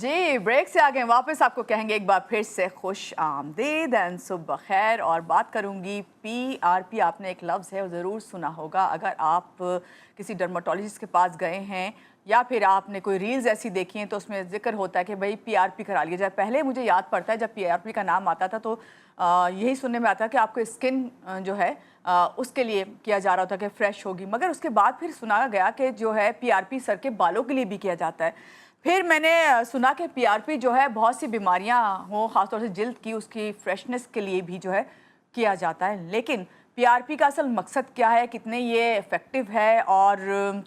जी break से आ गए वापस। आपको कहेंगे एक बार फिर से खुश आमदीद एंड सुबह खैर। और बात करूंगी पीआरपी। आपने एक लफ्ज़ है वो ज़रूर सुना होगा। अगर आप किसी डर्माटोलॉजिस्ट के पास गए हैं या फिर आपने कोई रील्स ऐसी देखी हैं तो उसमें जिक्र होता है कि भाई पीआरपी करा लिया जाए। पहले मुझे याद पड़ता है जब पीआरपी का नाम आता था तो यही सुनने में आता है कि आपको स्किन जो है उसके लिए किया जा रहा होता है कि फ्रेश होगी। मगर उसके बाद फिर सुना गया कि जो है पीआरपी सर के बालों के लिए भी किया जाता है। फिर मैंने सुना कि पीआरपी जो है बहुत सी बीमारियां हो, ख़ासतौर से जिल्द की, उसकी फ्रेशनेस के लिए भी जो है किया जाता है। लेकिन पीआरपी का असल मकसद क्या है, कितने ये इफ़ेक्टिव है और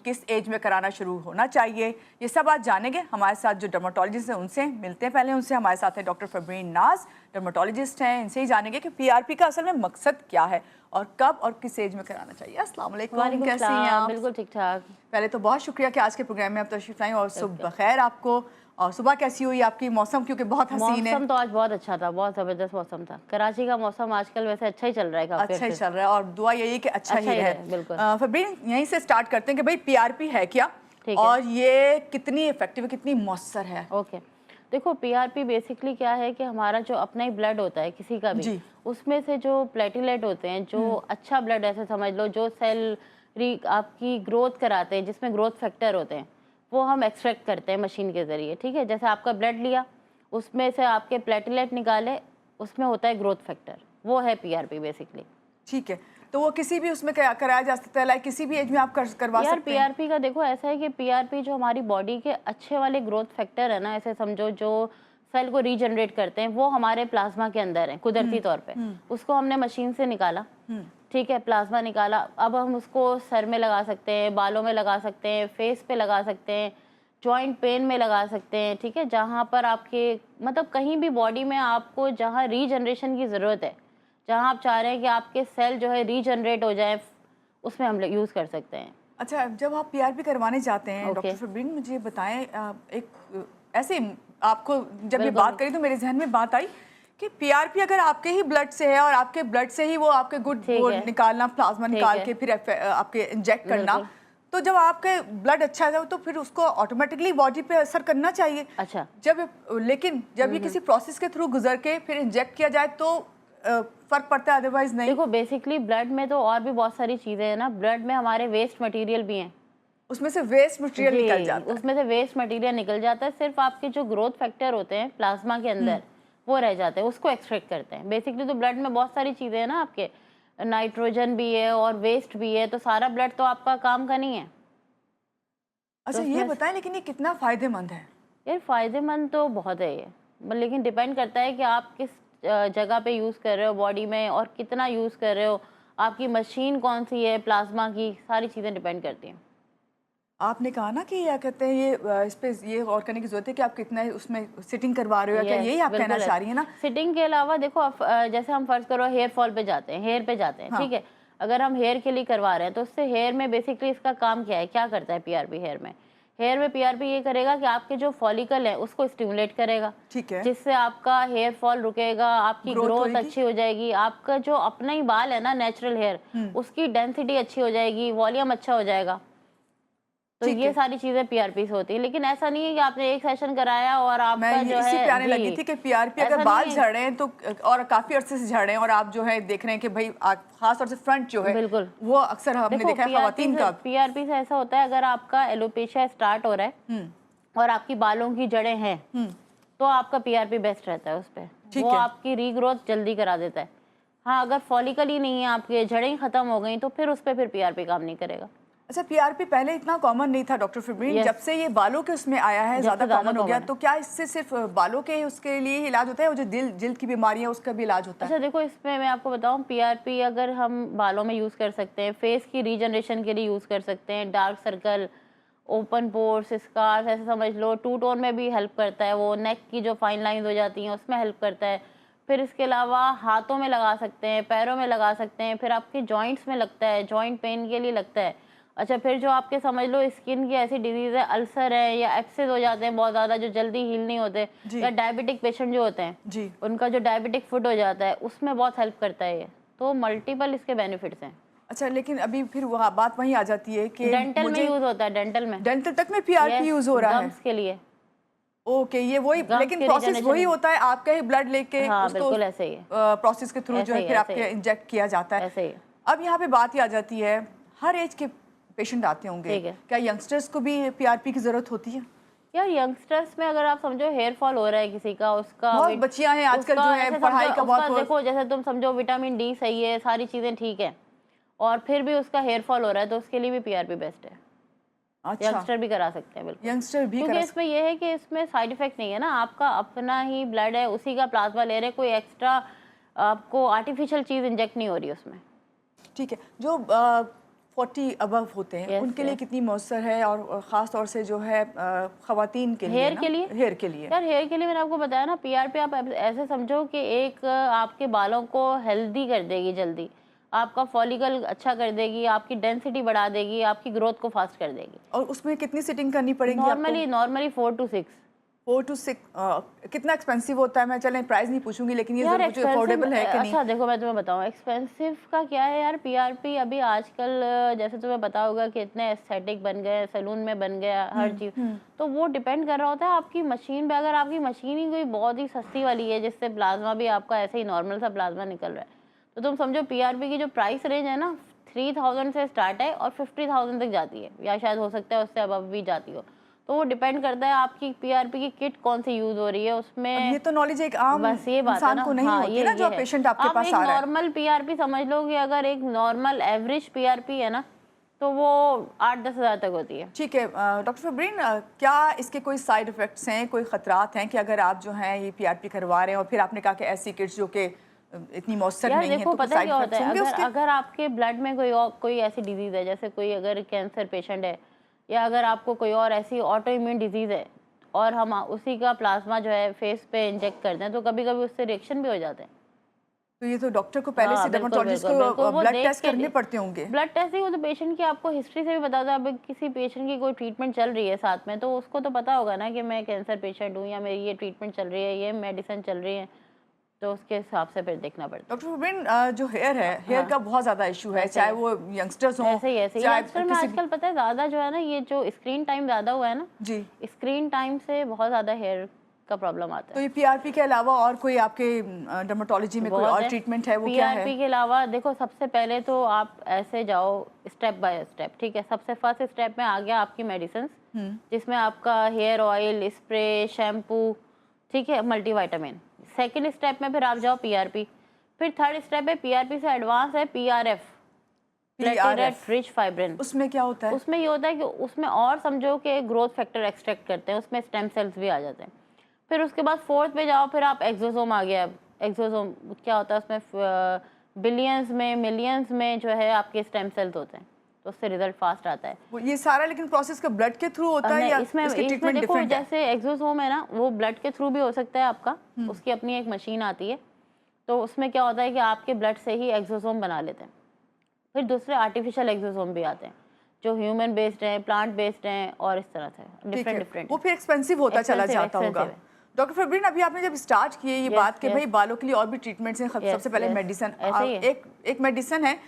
किस एज में कराना शुरू होना चाहिए, ये सब आज जानेंगे। हमारे साथ जो डर्माटोलॉजिस्ट हैं उनसे मिलते हैं। पहले उनसे हमारे साथ हैं डॉक्टर फरबरीन नाज, डर्माटोलॉजिस्ट हैं। इनसे ही जानेंगे कि पीआरपी का असल में मकसद क्या है और कब और किस एज में कराना चाहिए। अस्सलाम वालेकुम, कैसी हैं आप? बिल्कुल ठीक ठाक। पहले तो बहुत शुक्रिया कि आज के प्रोग्राम में आप तशरीफ लाएं और सुबह खैर आपको। और सुबह कैसी हुई आपकी? मौसम क्योंकि बहुत हसीन है। मौसम तो आज बहुत अच्छा था, बहुत ज़बरदस्त मौसम था। कराची का मौसम आजकल वैसे अच्छा ही चल रहा है, काफी अच्छा ही चल रहा है और दुआ यही कि अच्छा ही रहे। बिल्कुल। फरबीन, यहीं से स्टार्ट करते हैं कि भाई पीआरपी है क्या और ये कितनी इफेक्टिव है, कितनी मौसर है? ओके, देखो पीआरपी बेसिकली क्या है कि हमारा जो अपना ही ब्लड होता है किसी का भी, उसमें से जो प्लेटिलेट होते हैं, जो अच्छा ब्लड ऐसे समझ लो, जो सेल आपकी ग्रोथ कराते हैं, जिसमें ग्रोथ फैक्टर होते हैं, वो हम एक्सट्रैक्ट करते हैं मशीन के ज़रिए। ठीक है, जैसे आपका ब्लड लिया, उसमें से आपके प्लेटिलेट निकाले, उसमें होता है ग्रोथ फैक्टर, वो है पीआरपी बेसिकली। ठीक है, तो वो किसी भी उसमें कराया जा सकता है, लाइक किसी भी एज में आप करवा सकते हैं? पीआरपी का देखो ऐसा है कि पीआरपी जो हमारी बॉडी के अच्छे वाले ग्रोथ फैक्टर है ना, ऐसे समझो जो सेल को रीजनरेट करते हैं, वो हमारे प्लाज्मा के अंदर है कुदरती तौर पे। उसको हमने मशीन से निकाला, ठीक है, प्लाज्मा निकाला। अब हम उसको सर में लगा सकते हैं, बालों में लगा सकते हैं, फेस पे लगा सकते हैं, जॉइंट पेन में लगा सकते हैं। ठीक है, जहाँ पर आपके मतलब कहीं भी बॉडी में आपको जहाँ रीजनरेशन की ज़रूरत है, जहाँ आप चाह रहे हैं कि आपके सेल जो है रीजनरेट हो जाए, उसमें हम यूज़ कर सकते हैं। अच्छा, जब आप पीआरपी करवाने जाते हैं डॉक्टर फरबरीन, मुझे बताएं, एक ऐसे आपको जब ये बात करी तो मेरे जहन में बात आई कि पीआरपी अगर आपके ही ब्लड से है और आपके ब्लड से ही वो आपके गुड निकालना, प्लाज्मा निकाल के फिर आपके इंजेक्ट करना, तो जब आपके ब्लड अच्छा है तो फिर उसको ऑटोमेटिकली बॉडी पे असर करना चाहिए। अच्छा, लेकिन जब ये किसी प्रोसेस के थ्रू गुजर के फिर इंजेक्ट किया जाए तो फर्क पड़ता है, अदरवाइज नहीं? देखो बेसिकली ब्लड में तो और भी बहुत सारी चीजें हैं ना। ब्लड में हमारे वेस्ट मटेरियल भी हैं, उसमें से वेस्ट मटेरियल निकल जाता है। उसमें से वेस्ट मटेरियल निकल जाता है। सिर्फ आपके जो ग्रोथ फैक्टर होते हैं प्लाज्मा के अंदर, वो रह जाते हैं, उसको एक्सट्रैक्ट करते हैं। बेसिकली तो ब्लड में बहुत सारी चीजें हैं ना, आपके नाइट्रोजन भी है और वेस्ट भी है, तो सारा ब्लड तो आपका काम का नहीं है। अच्छा, तो ये बताएं लेकिन ये कितना फायदेमंद है? यार फायदेमंद तो बहुत है ये, लेकिन डिपेंड करता है कि आप किस जगह पे यूज़ कर रहे हो बॉडी में और कितना यूज़ कर रहे हो, आपकी मशीन कौन सी है, प्लाज्मा की, सारी चीज़ें डिपेंड करती हैं। आपने कहा ना कि क्या कहते हैं, ये इस पे ये गौर करने की जरूरत है कि आप कितना उसमें सिटिंग करवा रहे हो, या क्या यही आप कहना चाह रही है ना? सिटिंग के अलावा देखो जैसे हम फर्ज करो हेयर फॉल पे जाते हैं, हेयर पे जाते हैं, ठीक है, अगर हम हेयर के लिए करवा रहे हैं तो उससे हेयर में बेसिकली इसका काम क्या है, क्या करता है पीआरपी हेयर में पीआरपी ये करेगा कि आपके जो फॉलिकल है उसको स्टिमुलेट करेगा, ठीक है, जिससे आपका हेयर फॉल रुकेगा, आपकी ग्रोथ अच्छी हो जाएगी, आपका जो अपना ही बाल है ना नेचुरल हेयर, उसकी डेंसिटी अच्छी हो जाएगी, वॉल्यूम अच्छा हो जाएगा। तो ये सारी चीजें पीआरपी से होती है। लेकिन ऐसा नहीं है कि आपने एक सेशन कराया और आपका जो है, इसी प्यारे लगी थी कि पीआरपी अगर बाल झड़ हैं तो, और काफी अरसे से झड़ हैं और आप जो है देख रहे हैं कि भाई खास तौर से फ्रंट जो है, बिल्कुल वो अक्सर हमने देखा है खवातीन का। पीआरपी से ऐसा होता है, अगर आपका एलोपेशिया स्टार्ट हो रहा है और आपकी बालों की जड़ें हैं तो आपका पीआरपी बेस्ट रहता है उस पर। वो आपकी रीग्रोथ जल्दी करा देता है। हाँ, अगर फॉलिकल ही नहीं है, आपके जड़ें ही खत्म हो गई, तो फिर उस पर फिर पीआरपी काम नहीं करेगा। अच्छा, पीआरपी पहले इतना कॉमन नहीं था डॉक्टर फरबरीन, जब से ये बालों के उसमें आया है ज्यादा कॉमन हो गया, तो क्या इससे सिर्फ बालों के उसके लिए इलाज होता है, वो जो जिल्द की बीमारी है उसका भी इलाज होता है? अच्छा देखो, इसमें मैं आपको बताऊं, पीआरपी अगर हम बालों में यूज कर सकते हैं, फेस की रीजनरेशन के लिए यूज कर सकते हैं, dark circle, open pores, scars, ऐसे समझ लो, टू टोन में भी हेल्प करता है, वो नेक की जो फाइन लाइंस हो जाती हैं उसमें हेल्प करता है। फिर इसके अलावा हाथों में लगा सकते हैं, पैरों में लगा सकते हैं, फिर आपके जॉइंट्स में लगता है, जॉइंट पेन के लिए लगता है। अच्छा, फिर जो आपके समझ लो स्किन की ऐसी डिजीज है, अल्सर है या एक्सेस हो जाते हैं बहुत ज़्यादा, जो जल्दी हील नहीं होते, या डायबिटिक पेशेंट जो होते हैं जी, उनका जो डायबिटिक फुट हो जाता है, उसमें बहुत हेल्प करता है ये। तो मल्टीपल इसके बेनिफिट्स हैं। अच्छा, लेकिन अभी फिर वह बात वहीं आ जाती है कि डेंटल में यूज होता है, डेंटल तक में पीआरपी यूज हो रहा है गम्स के लिए। ओके, ये वही, Gums लेकिन के प्रोसेस regeneration वही में- होता है, आपका ही ब्लड लेके हाँ उसको बिल्कुल ऐसे ही है, प्रोसेस के थ्रू जो ऐसे है ही फिर है, आपके ऐसे ही है। इंजेक्ट किया जाता है। ऐसे ही है। अब यहाँ पे बात ही आ जाती है, हर एज के पेशेंट आते होंगे, ठीक है। क्या यंगस्टर्स को भी पीआरपी की जरूरत होती है? यार यंगस्टर्स में अगर आप समझो हेयर फॉल हो रहा है किसी का, उसका बहुत weight- बच्चियां हैं आजकल उसका जो है ऐसे पढ़ाई समझो- का उसका बहुत देखो जैसे तुम समझो विटामिन डी सही है, सारी चीजें ठीक है, और फिर भी उसका हेयर फॉल हो रहा है, तो उसके लिए भी पीआरपी बेस्ट है। अच्छा, यंगस्टर भी करा सकते हैं बिल्कुल, यंगस्टर भी क्योंकि करा इसमें यह है कि इसमें साइड इफेक्ट नहीं है ना, आपका अपना ही ब्लड है, उसी का प्लाज्मा ले रहे हैं, कोई एक्स्ट्रा आपको आर्टिफिशियल चीज इंजेक्ट नहीं हो रही उसमें। ठीक है। जो 40 अबव होते हैं Yes, उनके लिए yes. कितनी मौसर है, और ख़ास तौर से जो है ख़वातीन के लिए हेयर ना, के लिए? हेयर के लिए यार हेयर के लिए मैंने आपको बताया ना, पीआरपी आप ऐसे समझो कि एक आपके बालों को हेल्दी कर देगी, जल्दी आपका फॉलिकल अच्छा कर देगी, आपकी डेंसिटी बढ़ा देगी, आपकी ग्रोथ को फास्ट कर देगी। और उसमें कितनी सिटिंग करनी पड़ेगी नॉर्मली 4 to 6। 4 to 6 कितना एक्सपेंसिव होता है? मैं चलें प्राइस नहीं पूछूंगी, लेकिन ये यार जरूर मुझे अफोर्डेबल है कि नहीं? अच्छा देखो मैं तुम्हें बताऊं एक्सपेंसिव का क्या है यार, पीआरपी अभी आजकल जैसे तुम्हें पता होगा कि इतने एस्थेटिक बन गए, सैलून में बन गया हर चीज, तो वो डिपेंड कर रहा होता है आपकी मशीन पे। अगर आपकी मशीन ही कोई बहुत ही सस्ती वाली है जिससे प्लाज्मा भी आपका ऐसे ही नॉर्मल सा प्लाज्मा निकल रहा है, तो तुम समझो पीआरपी की जो प्राइस रेंज है ना 3000 से स्टार्ट है और 50,000 तक जाती है, या शायद हो सकता है उससे अब भी जाती हो। तो वो डिपेंड करता है आपकी पीआरपी की किट कौन सी यूज हो रही है उसमें। ये तो नॉलेज एक आम बस ये बात है इंसान ना, को नहीं हाँ, होती ना, जो है। पेशेंट आपके आप पास एक आ रहा है। नॉर्मल पीआरपी समझ लो कि अगर एक नॉर्मल एवरेज पीआरपी है ना तो वो 8-10 हज़ार तक होती है। ठीक है। डॉक्टर फबरीन, क्या इसके कोई साइड इफेक्ट्स हैं, कोई खतरात हैं कि अगर आप जो हैं ये पीआरपी करवा रहे हैं, और फिर आपने कहा कि ऐसी किट्स जो कि इतनी मौसर यार नहीं है, देखो तो पता है क्या होता है, होंगे उसके? अगर आपके ब्लड में कोई ऐसी डिजीज है, जैसे कोई अगर कैंसर पेशेंट है, या अगर आपको कोई और ऐसी ऑटो इम्यून डिजीज है, और हम उसी का प्लाज्मा जो है फेस पे इंजेक्ट करते हैं, तो कभी कभी उससे रिएक्शन भी हो जाते हैं। तो ये तो डॉक्टर को पहले से, डर्मेटोलॉजिस्ट को ब्लड टेस्ट करने पड़ते होंगे। ब्लड टेस्ट ही, वो तो पेशेंट की आपको हिस्ट्री से भी बता दो। अब किसी पेशेंट की कोई ट्रीटमेंट चल रही है साथ में, तो उसको तो पता होगा ना कि मैं कैंसर पेशेंट हूँ, या मेरी ये ट्रीटमेंट चल रही है, ये मेडिसिन चल रही है, तो उसके हिसाब से फिर देखना पड़ता है। डॉक्टर फबरीन, जो हेयर है, हेयर का बहुत ज्यादा इशू है, चाहे वो यंगस्टर्स हों, ऐसे ही यंगस्टर में आजकल पता है ज्यादा जो है ना, ये जो स्क्रीन टाइम ज्यादा हुआ है ना जी, स्क्रीन टाइम से बहुत ज्यादा हेयर का प्रॉब्लम आता है। तो ये पीआरपी के अलावा और कोई आपके डर्मेटोलॉजी में कोई और ट्रीटमेंट है, वो क्या है? पीआरपी के अलावा देखो, सबसे पहले तो आप ऐसे जाओ स्टेप बाय स्टेप, ठीक है। सबसे फर्स्ट स्टेप में आ गया आपकी मेडिसिन, जिसमें आपका हेयर ऑयल, स्प्रे, शैम्पू, ठीक है, मल्टीविटामिन। सेकंड स्टेप में फिर आप जाओ पीआरपी। फिर थर्ड स्टेप है पीआरपी से एडवांस है पीआरएफ, प्लेटलेट रिच फाइब्रिन। उसमें क्या होता है? उसमें ये होता है कि उसमें और समझो कि ग्रोथ फैक्टर एक्सट्रैक्ट करते हैं, उसमें स्टेम सेल्स भी आ जाते हैं। फिर उसके बाद फोर्थ पे जाओ, फिर आप एक्सोसोम आ गया। एक्सोसोम क्या होता है, उसमें बिलियंस में मिलियंस में जो है आपके स्टेम सेल्स होते हैं, तो उससे रिजल्ट फास्ट आता है। ये सारा लेकिन प्रोसेस का ब्लड के थ्रू होता है, या इसमें ट्रीटमेंट देखो डिफरेंट है? जैसे एक्सोसोम है ना, वो ब्लड के थ्रू भी हो सकता है आपका, उसकी अपनी एक मशीन आती है, तो उसमें क्या होता है कि आपके ब्लड से ही एक्सोसोम बना लेते हैं। फिर दूसरे आर्टिफिशियल एक्सोसोम भी आते हैं जो ह्यूमन बेस्ड हैं, प्लांट बेस्ड हैं, और इस तरह से डिफरेंट। वो फिर एक्सपेंसिव होता चला जाता होगा। डॉक्टर फबरीन, अभी आपने जब स्टार्ट किए ये बात कि भाई बालों के लिए और भी ट्रीटमेंट्स हैं, सबसे पहले मेडिसिन, एक मेडिसिन है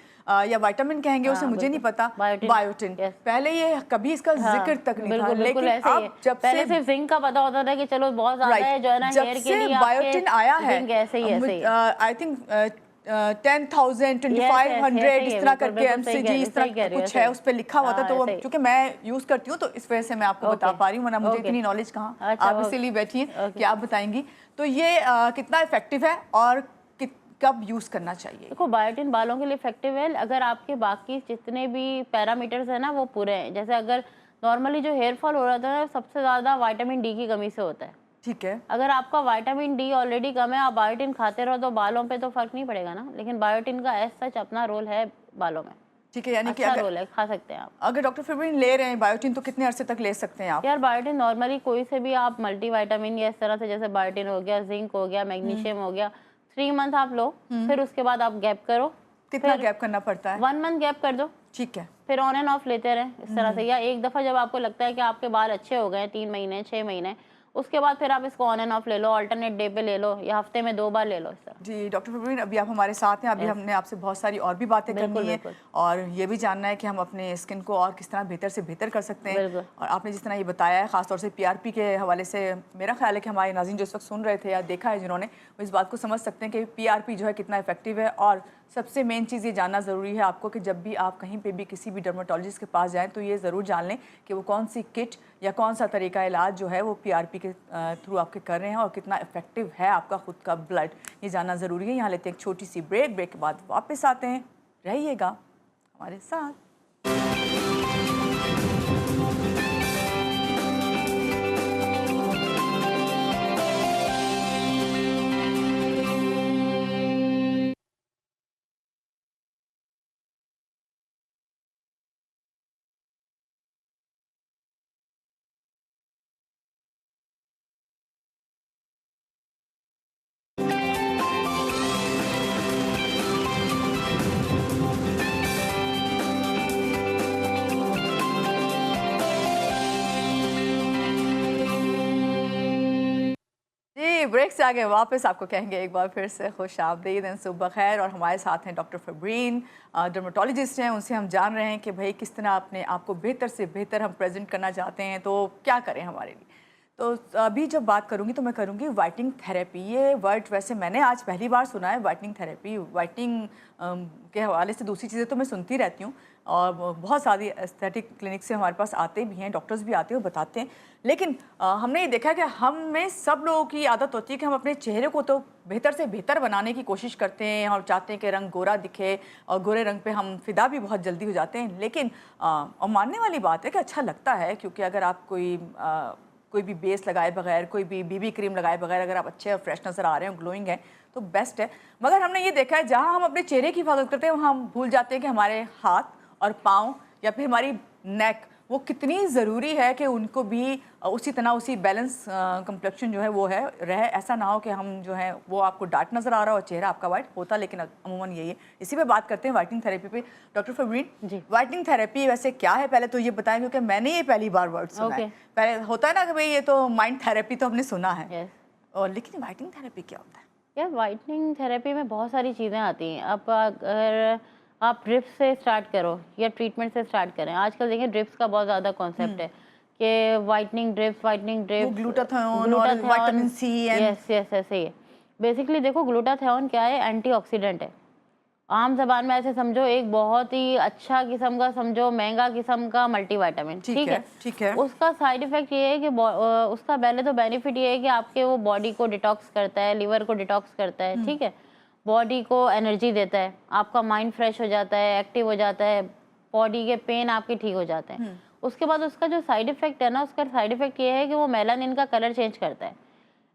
या विटामिन कहेंगे उसे, मुझे नहीं पता, बायोटिन। पहले ये कभी इसका जिक्र तक नहीं था, लेकिन अब जब पहले सिर्फ जिंक का पता होता था कि चलो बहुत ज्यादा है जो है ना हेयर के लिए, बायोटिन आया है, आई थिंक 10,000, 2,500 इस तरह करके एमसीजी इस तरह कुछ है, उस पर लिखा हुआ था। तो क्योंकि मैं यूज करती हूँ तो इस वजह से मैं आपको बता पा रही हूँ, वरना मुझे इतनी नॉलेज कहाँ। आप इसीलिए बैठी हैं कि आप बताएंगी। तो ये कितना इफेक्टिव है और कब यूज करना चाहिए? देखो बायोटिन बालों के लिए इफेक्टिव है अगर आपके बाकी जितने भी पैरामीटर्स है ना वो पूरे हैं। जैसे अगर नॉर्मली जो हेयर फॉल हो रहा था ना, सबसे ज्यादा विटामिन डी की कमी से होता है। ठीक है, अगर आपका विटामिन डी ऑलरेडी कम है, आप बायोटिन खाते रहो तो बालों पे तो फर्क नहीं पड़ेगा ना, लेकिन बायोटिन का एज सच अपना रोल है बालों में। ठीक है, यानी कि अच्छा रोल है, खा सकते हैं आप। अगर डॉक्टर फबरीन ले रहे हैं बायोटिन तो कितने अरसे तक ले सकते हैं आप? यार बायोटिन नॉर्मली कोई से भी आप मल्टीविटामिन या इस तरह से, जैसे बायोटिन हो गया, जिंक हो गया, मैग्नीशियम हो गया, 3 मंथ आप लो, फिर उसके बाद आप गैप करो। कितना गैप करना पड़ता है? 1 मंथ गैप कर दो, ठीक है, फिर ऑन एंड ऑफ लेते रहें इस तरह से। या एक दफा जब आपको लगता है कि आपके बाल अच्छे हो गए 3 महीने 6 महीने, उसके बाद फिर आप इसको ऑन एंड ऑफ ले लो, अल्टरनेट डे पे ले लो या हफ्ते में 2 बार ले लो इस तरह। जी डॉक्टर फरवीन, अभी आप हमारे साथ हैं। अभी हमने आपसे बहुत सारी और भी बातें करनी है और ये भी जानना है कि हम अपने स्किन को और किस तरह बेहतर से बेहतर कर सकते हैं। और आपने जिस तरह ये बताया है, खासतौर से पीआरपी के हवाले से, मेरा ख्याल है कि हमारे नाज़रीन जो इस वक्त सुन रहे थे या देखा है जिन्होंने, वो इस बात को समझ सकते हैं कि पीआरपी जो है कितना इफेक्टिव है। और सबसे मेन चीज़ ये जानना ज़रूरी है आपको कि जब भी आप कहीं पे भी किसी भी डर्माटोलॉजिस्ट के पास जाएं तो ये ज़रूर जान लें कि वो कौन सी किट या कौन सा तरीका इलाज जो है वो पीआरपी के थ्रू आपके कर रहे हैं और कितना इफेक्टिव है आपका खुद का ब्लड, ये जानना ज़रूरी है। यहाँ लेते हैं एक छोटी सी ब्रेक के बाद वापस आते हैं, रहिएगा हमारे साथ। ब्रेक से आगे वापस आपको कहेंगे एक बार फिर से खुश आमदीद, सुबह खैर। और हमारे साथ हैं डॉक्टर फरवीन, डर्माटोलॉजिस्ट हैं। उनसे हम जान रहे हैं कि भाई किस तरह अपने आप को बेहतर से बेहतर हम प्रेजेंट करना चाहते हैं तो क्या करें हमारे लिए। तो अभी जब बात करूंगी तो मैं करूंगी वाइटनिंग थेरेपी। ये वर्ड वैसे मैंने आज पहली बार सुना है, वाइटनिंग थेरेपी। वाइटनिंग के हवाले से दूसरी चीज़ें तो मैं सुनती रहती हूँ और बहुत सारी एस्थेटिक क्लिनिक से हमारे पास आते भी हैं, डॉक्टर्स भी आते हैं, वो बताते हैं। लेकिन हमने ये देखा कि हम में सब लोगों की आदत होती है कि हम अपने चेहरे को तो बेहतर से बेहतर बनाने की कोशिश करते हैं और चाहते हैं कि रंग गोरा दिखे और गोरे रंग पे हम फिदा भी बहुत जल्दी हो जाते हैं। लेकिन और मानने वाली बात है कि अच्छा लगता है, क्योंकि अगर आप कोई भी बेस लगाए बगैर, कोई भी बीबी क्रीम लगाए बगैर अगर आप अच्छे और फ्रेश नज़र आ रहे हैं, ग्लोइंग है, तो बेस्ट है। मगर हमने ये देखा है जहाँ हम अपने चेहरे की हिफाजत करते हैं वहाँ हम भूल जाते हैं कि हमारे हाथ और पाँव या फिर हमारी नेक वो कितनी ज़रूरी है कि उनको भी उसी तरह उसी बैलेंस कम्प्लेक्शन जो है वो है रहे। ऐसा ना हो कि हम जो है वो आपको डार्क नज़र आ रहा हो और चेहरा आपका वाइट होता, लेकिन अमूमन यही है। इसी पे बात करते हैं वाइटनिंग थेरेपी पे। डॉक्टर फरवीन जी, वाइटनिंग थेरेपी वैसे क्या है पहले तो ये बताएं, क्योंकि मैंने ये पहली बार वर्ड सुना है। पहले होता है ना कि भाई ये तो माइंड थेरेपी तो हमने सुना है, और लेकिन वाइटनिंग थेरेपी क्या होता है? यार वाइटनिंग थेरेपी में बहुत सारी चीज़ें आती हैं। अब अगर आप ड्रिप्स से स्टार्ट करो या ट्रीटमेंट से स्टार्ट करें, आजकल देखिए ड्रिप्स का बहुत ज़्यादा कॉन्सेप्ट है कि वाइटनिंग ड्रिप्स ग्लूटाथियोन और विटामिन सी। यस ऐसे ही है। बेसिकली देखो ग्लूटाथियोन क्या है, एंटीऑक्सीडेंट है। आम जबान में ऐसे समझो एक बहुत ही अच्छा किस्म का, समझो महंगा किस्म का मल्टीविटामिन। ठीक है। उसका साइड इफेक्ट ये है कि उसका पहले तो बेनिफिट ये है कि आपके वो बॉडी को डिटॉक्स करता है, लिवर को डिटॉक्स करता है, ठीक है, बॉडी को एनर्जी देता है, आपका माइंड फ्रेश हो जाता है, एक्टिव हो जाता है, बॉडी के पेन आपके ठीक हो जाते हैं। उसके बाद उसका जो साइड इफेक्ट है ना, उसका साइड इफेक्ट ये है कि वो मेलानिन का कलर चेंज करता है।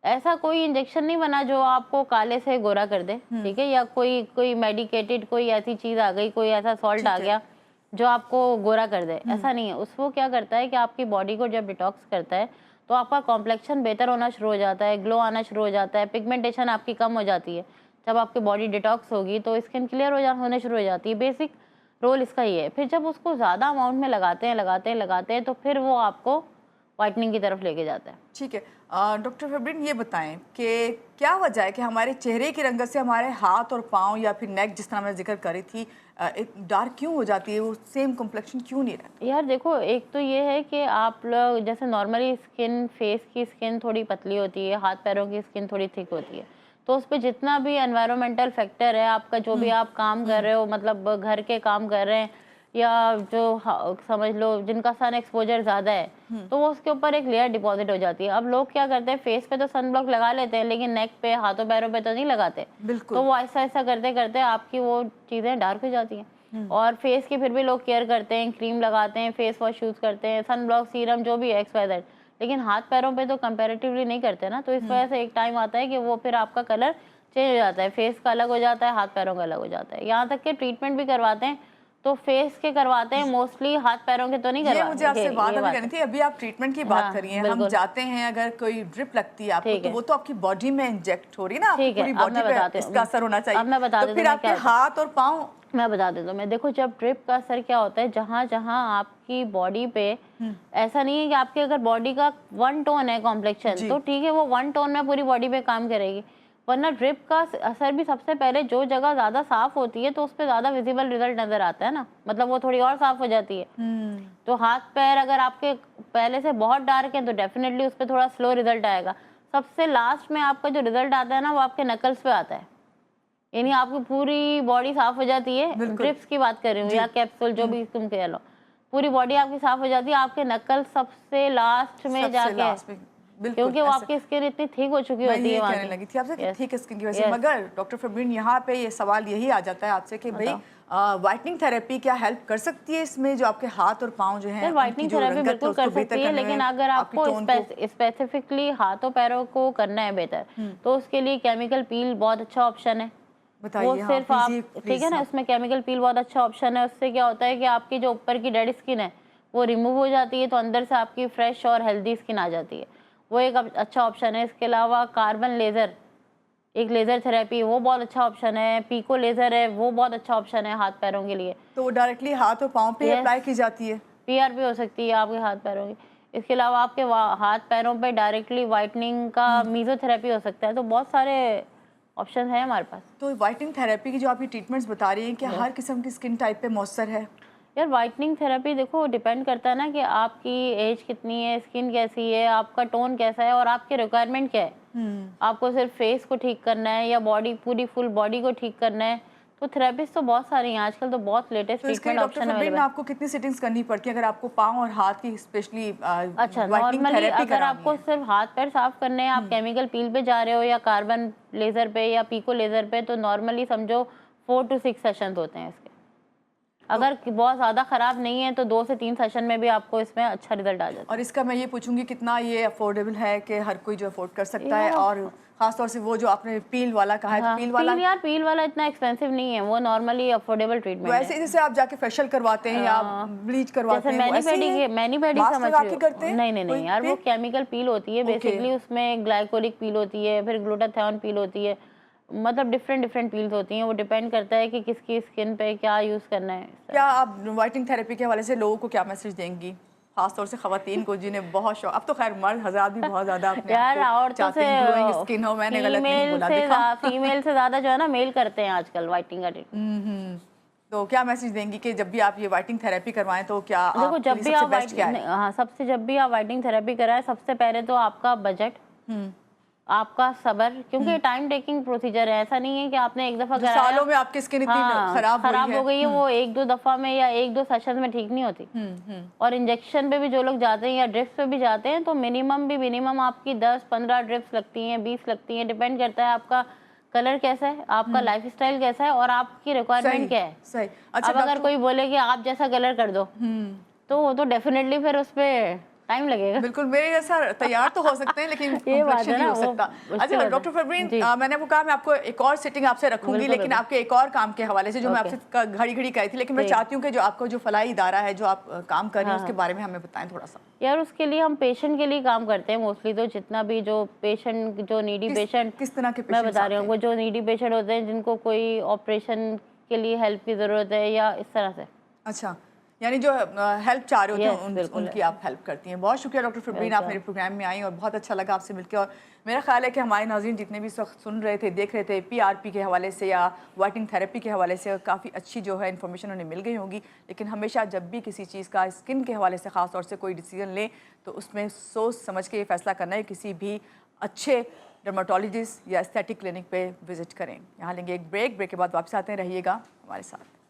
ऐसा कोई इंजेक्शन नहीं बना जो आपको काले से गोरा कर दे, ठीक है, या कोई मेडिकेटेड कोई ऐसी चीज आ गई, कोई ऐसा सॉल्ट आ गया जो आपको गोरा कर दे, ऐसा नहीं है। वो क्या करता है कि आपकी बॉडी को जब डिटॉक्स करता है तो आपका कॉम्प्लेक्शन बेहतर होना शुरू हो जाता है, ग्लो आना शुरू हो जाता है, पिगमेंटेशन आपकी कम हो जाती है। जब आपकी बॉडी डिटॉक्स होगी तो स्किन क्लियर होने शुरू हो जाती है। बेसिक रोल इसका ये है। फिर जब उसको ज़्यादा अमाउंट में लगाते हैं तो फिर वो आपको वाइटनिंग की तरफ लेके जाता है। ठीक है डॉक्टर फरवीन, ये बताएं कि क्या वजह है कि हमारे चेहरे की रंगत से हमारे हाथ और पाँव या फिर नेक, जिस तरह मैं जिक्र करी थी, एक डार्क क्यों हो जाती है, वो सेम कम्प्लेक्शन क्यों नहीं रहता? यार देखो, एक तो ये है कि आप लोग जैसे नॉर्मली स्किन, फेस की स्किन थोड़ी पतली होती है, हाथ पैरों की स्किन थोड़ी थिक होती है, तो उस पर जितना भी एनवायरमेंटल फैक्टर है आपका, जो भी आप काम कर रहे हो, मतलब घर के काम कर रहे हैं या जो समझ लो जिनका सन एक्सपोजर ज़्यादा है, तो वो उसके ऊपर एक लेयर डिपॉजिट हो जाती है। अब लोग क्या करते हैं, फेस पे तो सन ब्लॉक लगा लेते हैं लेकिन नेक पे, हाथों पैरों पे तो नहीं लगाते। तो वो ऐसा ऐसा करते करते आपकी वो चीज़ें डार्क हो जाती हैं। और फेस की फिर भी लोग केयर करते हैं, क्रीम लगाते हैं, फेस वॉश यूज़ करते हैं, सन ब्लॉक, सीरम, जो भी XYZ, लेकिन हाथ पैरों पे तो कंपैरेटिवली नहीं करते ना। तो इस वजह से एक टाइम आता है कि वो फिर आपका कलर चेंज हो जाता है, फेस का अलग हो जाता है, हाथ पैरों का अलग हो जाता है। यहाँ तक कि ट्रीटमेंट भी करवाते हैं तो फेस के करवाते हैं मोस्टली, हाथ पैरों के तो नहीं ये करवाते। मुझे आपसे ये बात अभी बात करनी है। थी। अभी आप ट्रीटमेंट की बात हाँ, करिए, हम बिल्कुल। जाते हैं अगर कोई ड्रिप लगती है आपको ठीक तो है। वो तो आपकी बॉडी में इंजेक्ट हो रही है ना, आपकी ठीक है, पूरी अब बॉडी मैं बताती पे हूँ। इसका असर होना अब चाहिए। मैं बता तो देती फिर हूँ मैं आपके क्या होता है। हाथ और पाँव, मैं बता देती हूँ मैं, देखो जब ड्रिप का असर क्या होता है, जहाँ जहाँ आपकी बॉडी पे, ऐसा नहीं है कि आपके अगर बॉडी का वन टोन है कॉम्प्लेक्शन जी। तो ठीक है, वो वन टोन में पूरी बॉडी पे काम करेगी, वरना ड्रिप का असर भी सबसे पहले जो जगह ज़्यादा साफ होती है तो उस पर ज़्यादा विजिबल रिजल्ट नज़र आता है ना, मतलब वो थोड़ी और साफ हो जाती है। तो हाथ पैर अगर आपके पहले से बहुत डार्क है तो डेफिनेटली उस पर थोड़ा स्लो रिजल्ट आएगा। सबसे लास्ट में आपका जो रिजल्ट आता है ना, वो आपके नकल्स पे आता है, यानी आपकी पूरी बॉडी साफ हो जाती है। बिल्कुल। ड्रिप्स की बात कर रही हूँ या कैप्सूल, जो भी तुम कह लो, पूरी बॉडी आपकी साफ हो जाती है, आपके नकल सबसे लास्ट में सबसे जाके, लास्ट में, बिल्कुल क्योंकि वो ऐसे। आपकी स्किन इतनी थिक हो चुकी मैं होती ये है वहाँ कहने की। लगी थी आपसे कि Yes, ठीक स्किन की वजह से। yes। मगर डॉक्टर फरबीन, यहाँ पे ये सवाल यही आ जाता है आपसे कि भाई व्हाइटनिंग थेरेपी क्या हेल्प कर सकती है इसमें, जो आपके हाथ और पाँव जो हैं सर व्हाइटनिंग थेरेपी बिल्कुल कर सकती है, लेकिन अगर आपको स्पेसिफिकली हाथों पैरों को करना है बेहतर, तो उसके लिए केमिकल पील बहुत अच्छा ऑप्शन है। वो बताइए। हाँ, सिर्फ आप, प्लीज ठीक है ना, उसमें केमिकल पील बहुत अच्छा ऑप्शन है। उससे क्या होता है कि आपकी जो ऊपर की डेड स्किन है वो रिमूव हो जाती है, तो अंदर से आपकी फ्रेश और हेल्दी स्किन आ जाती है, वो एक अच्छा ऑप्शन है। इसके अलावा कार्बन लेज़र, एक लेज़र थेरेपी, वो बहुत अच्छा ऑप्शन है। पीको लेज़र है, वो बहुत अच्छा ऑप्शन है हाथ पैरों के लिए। तो वो डायरेक्टली हाथ और पाँव पे अप्लाई की जाती है। पीआरपी हो सकती है आपके हाथ पैरों की। इसके अलावा आपके हाथ पैरों पे डायरेक्टली वाइटनिंग का मीजोथेरेपी हो सकता है। तो बहुत सारे ऑप्शन है हमारे पास। तो व्हाइटनिंग थेरेपी की जो आप ये ट्रीटमेंट्स बता रही हैं, क्या हर किस्म की स्किन टाइप पे मौसर है? यार वाइटनिंग थेरेपी देखो डिपेंड करता है ना कि आपकी एज कितनी है, स्किन कैसी है, आपका टोन कैसा है और आपके रिक्वायरमेंट क्या है। आपको सिर्फ फेस को ठीक करना है या बॉडी, पूरी फुल बॉडी को ठीक करना है, तो थेरेपिस्ट तो बहुत सारी हैं आजकल, तो बहुत लेटेस्ट तो इसके ट्रीटमेंट डॉक्टर ऑप्शन फरबीन अवेलेबल है। आपको कितनी सिटिंग्स करनी पड़ती है अगर आपको पाँव और हाथ की स्पेशली अच्छा, नॉर्मली अगर आपको सिर्फ हाथ पैर साफ करने हैं, आप केमिकल पील पे जा रहे हो या कार्बन लेजर पे या पीको लेजर पे, तो नॉर्मली समझो 4 to 6 सेशन होते हैं इसके। अगर बहुत ज़्यादा ख़राब नहीं है तो 2 से 3 सेशन में भी आपको इसमें अच्छा रिजल्ट आ जाता है। और इसका मैं ये पूछूंगी कितना ये अफोर्डेबल है कि हर कोई जो अफोर्ड कर सकता है, और खास तौर से वो जो आपने पील वाला कहा है, हाँ, तो पील वाला इतना एक्सपेंसिव नहीं है, वो नॉर्मली अफोर्डेबल ट्रीटमेंट वैसे है। जैसे आप जाके फेशियल करवाते हैं या ब्लीच करवाते हैं, जैसे मैनीपेडी समझ लगा के करते हैं? नहीं यार, वो केमिकल पील होती है बेसिकली, उसमें ग्लाइकोलिक पील होती है, फिर ग्लूटाथियोन पील होती है, मतलब डिफरेंट पील्स होती हैं। वो डिपेंड करता है कि किसकी स्किन पे क्या यूज़ करना है। क्या आप व्हाइटनिंग थेरेपी के हवाले से लोगों को क्या मैसेज देंगी, खासतौर से खवातीन को जिन्हें बहुत शौक, अब तो खैर मर्द हज़रात भी बहुत ज़्यादा अपने यार औरतों से स्किन हो, मैंने गलत नहीं बोला, फीमेल से ज़्यादा जो है ना मेल करते हैं आजकल व्हाइटनिंग का ट्रीटमेंट। तो क्या मैसेज देंगी कि जब भी आप ये व्हाइटनिंग थेरेपी करवाएं तो क्या देखो जब भी आप जब भी आप व्हाइटनिंग थेरेपी कराएं, सबसे पहले तो आपका बजट, आपका सब्र, क्योंकि टाइम टेकिंग प्रोसीजर है। ऐसा नहीं है कि आपने एक दफा कराया, सालों में आपकी स्किन इतनी खराब हो गई है, वो 1-2 दफा में या 1-2 सेशन में ठीक नहीं होती। और इंजेक्शन पे भी जो लोग जाते हैं या ड्रिप्स पे भी जाते हैं, तो मिनिमम आपकी 10-15 ड्रिप्स लगती हैं, 20 लगती हैं, डिपेंड करता है आपका कलर कैसा है, आपका लाइफस्टाइल कैसा है और आपकी रिक्वायरमेंट क्या है। सही। अच्छा, अब अगर कोई बोले कि आप जैसा कलर कर दो, तो वो तो डेफिनेटली फिर उस पर टाइम लगेगा। बिल्कुल, मेरे जैसा तैयार तो हो सकते हैं लेकिन ये बात है नहीं ना, हो सकता। अच्छा डॉक्टर फरबीन, मैंने वो कहा मैं आपको एक और सिटिंग आपसे रखूंगी, लेकिन आपके एक और काम के हवाले से जो मैं आपसे घड़ी कही थी, लेकिन मैं चाहती हूँ कि जो आपको जो फलाई इदारा है जो आप काम कर रही हैं उसके बारे में हमें बताएं थोड़ा सा। यार उसके लिए हम पेशेंट के लिए काम करते हैं मोस्टली, तो जितना भी जो पेशेंट, जो नीडी पेशेंट, किस तरह के मैं बता रही हूँ, वो जो नीडी पेशेंट होते हैं जिनको कोई ऑपरेशन के लिए हेल्प की ज़रूरत है या इस तरह से। अच्छा, यानी जो हेल्प चाह रहे होते हैं उनकी आप हेल्प करती हैं। बहुत शुक्रिया डॉक्टर फरबीन, आप मेरे प्रोग्राम में आई और बहुत अच्छा लगा आपसे मिलकर। और मेरा ख्याल है कि हमारे नाज़रीन जितने भी सुन रहे थे, देख रहे थे, पीआरपी के हवाले से या व्हाइटनिंग थेरेपी के हवाले से काफ़ी अच्छी जो है इन्फॉर्मेशन उन्हें मिल गई होगी। लेकिन हमेशा जब भी किसी चीज़ का स्किन के हवाले से ख़ास तौर से कोई डिसीजन ले तो उसमें सोच समझ के ये फैसला करना है, किसी भी अच्छे डर्माटोलॉजिस्ट या एस्थेटिक क्लिनिक पे विजिट करें। यहाँ लेंगे एक ब्रेक के बाद वापस आते हैं, रहिएगा हमारे साथ।